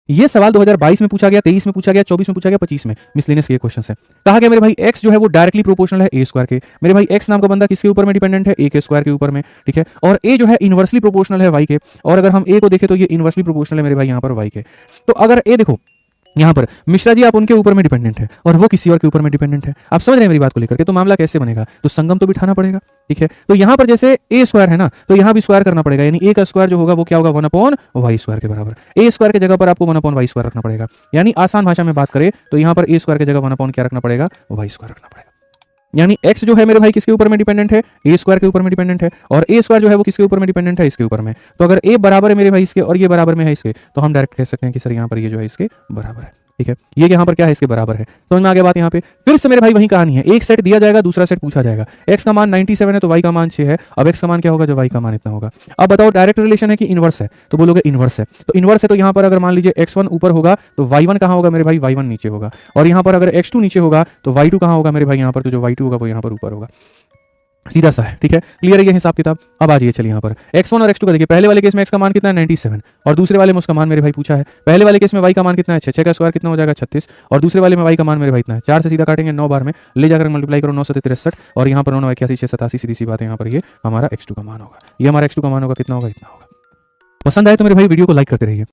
ये सवाल 2022 में पूछा गया, 23 में पूछा गया, 24 में पूछा गया, 25 में मिसलेनियस के क्वेश्चन है। कहा गया मेरे भाई x जो है वो डायरेक्टली प्रोपोर्शनल है a स्क्वायर के। मेरे भाई x नाम का बंदा किसके ऊपर में डिपेंडेंट है, a के स्क्वायर के ऊपर में, ठीक है। और a जो है इनवर्सली प्रोपोर्शनल है y के, और अगर हम a को देखें तो ये इनवर्सली प्रोपोर्शनल है मेरे भाई यहाँ पर y के। तो अगर a देखो यहाँ पर मिश्रा जी आप उनके ऊपर में डिपेंडेंट है और वो किसी और के ऊपर में डिपेंडेंट है, आप समझ रहे हैं मेरी बात को लेकर के, तो मामला कैसे बनेगा, तो संगम तो बिठाना पड़ेगा, ठीक है। तो यहाँ पर जैसे ए स्क्वायर है ना, तो यहाँ भी स्क्वायर करना पड़ेगा, यानी ए का स्क्वायर जो होगा वो क्या होगा, 1/y स्क्वायर के बराबर। ए स्क्वायर की जगह पर आपको 1/y स्क्वायर रखना पड़ेगा, यानी आसान भाषा में बात करें तो यहाँ पर ए स्क्वायर की जगह 1 क्या रखना पड़ेगा, y स्क्वायर रखना पड़ेगा। यानी x जो है मेरे भाई किसके ऊपर में डिपेंडेंट है, ए स्क्वायर के ऊपर में डिपेंडेंट है, और ए स्क्वायर जो है वो किसके ऊपर में डिपेंडेंट है, इसके ऊपर में। तो अगर a बराबर है मेरे भाई इसके और ये बराबर में है इसके, तो हम डायरेक्ट कह सकते हैं कि सर यहाँ पर ये जो है इसके बराबर है, ठीक है। ये यहाँ पर क्या है, इसके बराबर है। समझ में आ गया बात। यहाँ पे फिर से मेरे भाई वही कहानी है, एक सेट दिया जाएगा, दूसरा सेट पूछा जाएगा। x का मान 97 है तो y का मान 6 है। अब x का मान क्या होगा, जब y का मान इतना होगा। अब बताओ डायरेक्ट रिलेशन है कि इनवर्स है, तो बोलोगे इनवर्स है। तो इनवर्स है तो यहाँ पर अगर मान लीजिए x1 ऊपर होगा तो y1 कहाँ होगा मेरे भाई, y1 नीचे होगा। और यहाँ पर अगर x2 नीचे होगा तो y2 कहाँ होगा मेरे भाई, यहाँ पर तो जो y2 होगा वो यहाँ पर ऊपर होगा। सीधा सा है, ठीक है, क्लियर है ये हिसाब किताब। अब आ जाइए चलिए यहाँ पर x1 और x2 का देखिए। पहले वाले केस में x का मान कितना है, 97, और दूसरे वाले में उसका मान मेरे भाई पूछा है। पहले वाले केस में y का मान कितना है, 6 का स्क्वायर कितना हो जाएगा, 36, और दूसरे वाले में y का मान मेरे भाई इतना है। 4 से सीधा काटेंगे 9 बार में, ले जाकर मल्टीप्लाई करो 9 से 63, और यहाँ पर 9 81 6 87, सीधी सी बात है, यहाँ पर ये हमारा x2 का मान होगा। ये हमारा x2 का मान होगा, कितना होगा, इतना होगा। पसंद आए तो मेरे भाई वीडियो को लाइक करते रहिए।